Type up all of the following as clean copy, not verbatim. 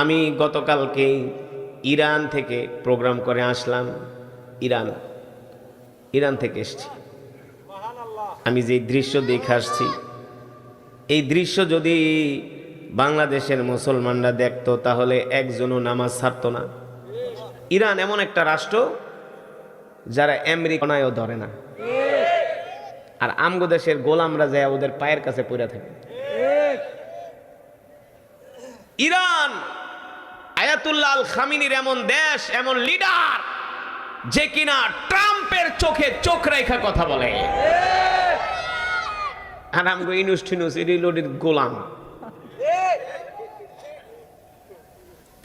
আমি গতকালকে ইরান থেকে প্রোগ্রাম করে আসলাম। ইরান থেকে এসেছি। আমি যে দৃশ্য দেখে আসছি, এই দৃশ্য যদি বাংলাদেশের মুসলমানরা দেখতো তাহলে একজনও নামাজ ছাড়তো না। ইরান এমন একটা রাষ্ট্র যারা আমেরিকানায়ও ধরে না, আর আমগো দেশের গোলামরা যায় ওদের পায়ের কাছে পড়ে থাকে। ইরান আয়াতুল্লাহ আল খামিনির এমন দেশ, এমন লিডার যে কিনা ট্রাম্পের চোখে চোখ রেখা কথা বলে, আর আমগো ইনুস রিলোডের গোলাম।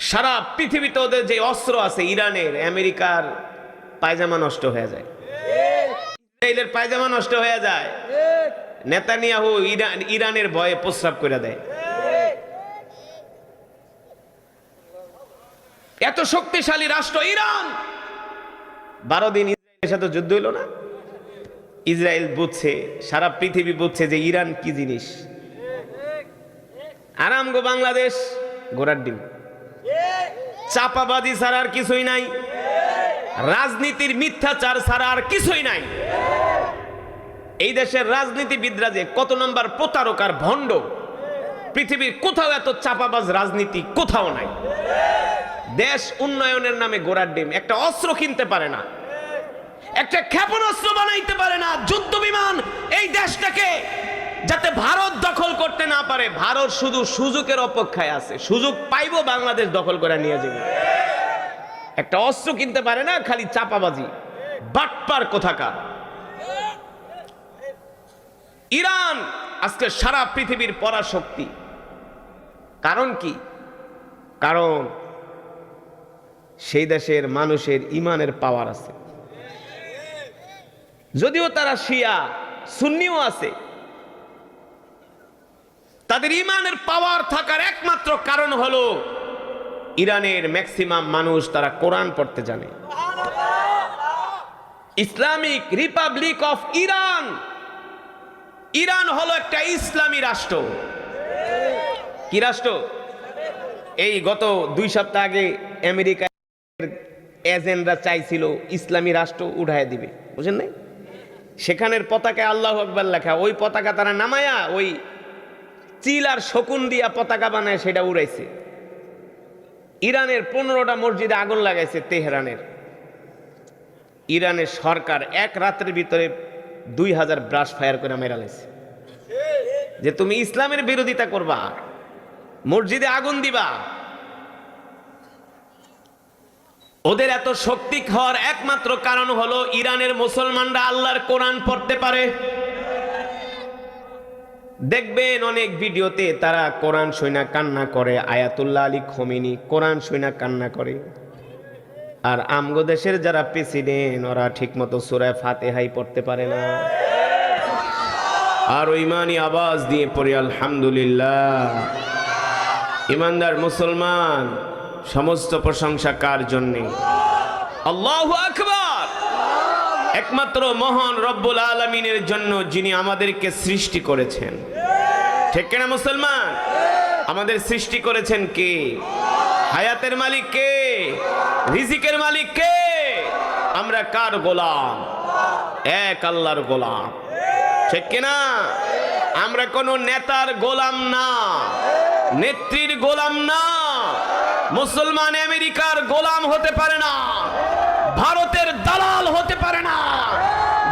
সারা পৃথিবীতে ওদের যে অস্ত্র আছে, ইরানের, আমেরিকার পায়জামা নষ্ট হয়ে যায়, ইসরায়েলের পায়জামা নষ্ট হয়ে যায়, নেতানিয়াহু ইরানের ভয়ে প্রস্রাব করে দেয়। এত শক্তিশালী রাষ্ট্র ইরান। 12 দিন ইসরায়েলের সাথে যুদ্ধ হইল না? ইসরায়েল বুঝছে, সারা পৃথিবী বুঝছে যে ইরান কি জিনিস। আরামগো বাংলাদেশ ঘোড়ার ডিম। চাপাবাজি ছাড়া আর কিছুই নাই, রাজনীতির মিথ্যাচার ছাড়া আর কিছুই নাই। এই দেশের রাজনীতিবিদরা যে কত নম্বর প্রতারক আর ভণ্ড, পৃথিবীর কোথাও এত চাপাবাজ রাজনীতি কোথাও নাই। দেশ উন্নয়নের নামে ঘোড়ার ডিম। একটা অস্ত্র কিনতে পারে না, একটা ক্ষেপণাস্ত্র বানাইতে পারে না, যুদ্ধ বিমান এই দেশটাকে যাতে ভারত দখল করতে না পারে। ভারত শুধু সুযোগের অপেক্ষায় আছে, সুযোগ পাইবো বাংলাদেশ দখল করে নিয়ে যাবে। একটা অস্ত্র কিনতে পারে না, খালি চাপাবাজি, বাটপার কোথাকার। ইরান আজকে সারা পৃথিবীর পরাশক্তি। কারণ কি? কারণ সেই দেশের মানুষের ইমানের পাওয়ার আছে। যদিও তারা শিয়া সুন্নিও আছে, তাদের ইমানের পাওয়ার থাকার একমাত্র কারণ হলো ইরানের ম্যাক্সিমাম মানুষ তারা কোরআন পড়তে জানে। Islamic Republic of Iran, Iran হলো একটা ইসলামী রাষ্ট্র। কি রাষ্ট্র? এই গত 2 সপ্তাহ আগে আমেরিকা এজেন্টরা চাইছিল ইসলামী রাষ্ট্র উঠায় দিবে, বুঝেন নাই? সেখানের পতাকায় আল্লাহু আকবার লেখা, ওই পতাকা তারা নামায়া ওই চিল আর শকুন দিয়া পতাকা বানায় সেটা উড়াইছে। ইরানের 15টা মসজিদে আগুন লাগাইছে তেহরানের। ইরানের সরকার এক রাতের ভিতরে 2000 ব্রাশ ফায়ার করে মেরা লাইছে, যে তুমি ইসলামের বিরোধিতা করবা, মসজিদে আগুন দিবা। ওদের এত শক্তি হওয়ার একমাত্র কারণ হলো ইরানের মুসলমানরা আল্লাহর কোরআন পড়তে পারে। দেখবেন অনেক ভিডিওতে তারা কোরআন শুইনা কান্না করে, আয়াতুল্লাহ আলী খোমেনি কোরআন শুইনা কান্না করে। আর আমগো দেশের যারা প্রেসিডেন্ট, ওরা ঠিক মতো সূরা ফাতিহাই পড়তে পারে না। আর ইমানি আওয়াজ দিয়ে পড়ে আলহামদুলিল্লাহ। ইমানদার মুসলমান, সমস্ত প্রশংসা কার জন্যে? আল্লাহু আকবার। একমাত্র মহান রব্বুল আলামিনের জন্য, যিনি আমাদেরকে সৃষ্টি করেছেন। ঠিক কিনা মুসলমান? আমাদের সৃষ্টি করেছেন কে? হায়াতের মালিক কে? রিজিকের মালিক কে? আমরা কার গোলাম? এক আল্লাহর গোলাম। ঠিক কিনা? আমরা কোনো নেতার গোলাম না, নেত্রীর গোলাম না। মুসলমান আমেরিকার গোলাম হতে পারে না, ভারতের দালাল হতে পারে না,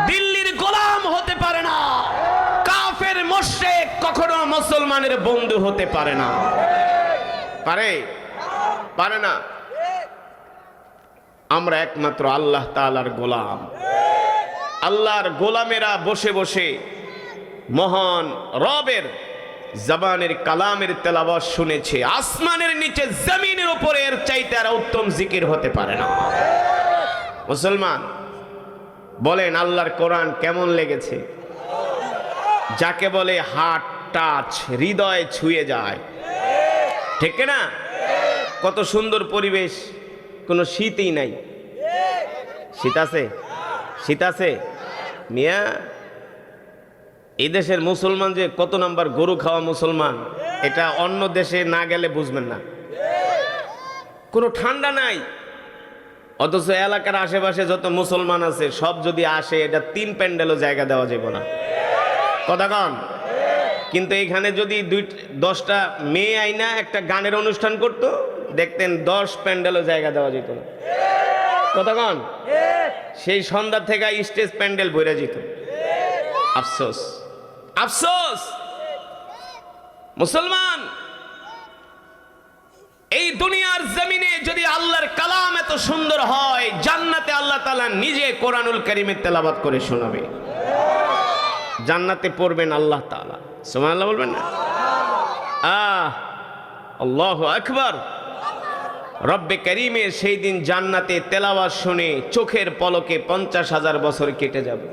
দিল্লির গোলাম হতে পারে না, কাফের মুশরিক কখনো মুসলমানের বন্ধু হতে পারে না। পারে না। আমরা একমাত্র আল্লাহ তাআলার গোলাম। আল্লাহর গোলামেরা বসে বসে মহান রবের জবানের কালামের তেলাওয়াত শুনেছে। আসমানের নিচে জমিনের উপরে এর চাইতে আর উত্তম জিকির হতে পারে না। মুসলমান বলেন, আল্লাহর কোরআন কেমন লেগেছে? যাকে বলে হার্ট টাচ, হৃদয় ছুঁয়ে যায়। ঠিক না? কত সুন্দর পরিবেশ, কোনো শীতই নাই। শীত আছে? শীত আছে মিয়া? এই দেশের মুসলমান যে কত নাম্বার গরু খাওয়া মুসলমান, এটা অন্য দেশে না গেলে বুঝবেন না। কোনো ঠান্ডা নাই, অথচ এলাকার আশেপাশে যত মুসলমান আছে সব যদি আসে এটা 3 প্যান্ডেলও জায়গা দেওয়া যাবে না, কথা কন। কিন্তু এখানে যদি 10টা মেয়ে আইনা একটা গানের অনুষ্ঠান করত, দেখতেন 10 প্যান্ডেলও জায়গা দেওয়া যেত না, কথা কন। সেই সন্ধ্যা থেকে স্টেজ প্যান্ডেল ভরে যেত। আফসোস, আফসোস মুসলমান, এই দুনিয়ার জমিনে যদি আল্লাহর কালাম এত সুন্দর হয়, জান্নাতে আল্লাহ তাআলা নিজে কোরআনুল কারীমের তেলাওয়াত করে শোনাবে। জান্নাতে পড়বেন আল্লাহ তাআলা, সুবহানাল্লাহ বলবেন না? আল্লাহু আকবার। রব্বে কারীমের সেই দিন জান্নাতে তেলাওয়াত শুনে চোখের পলকে 50,000 বছর কেটে যাবে।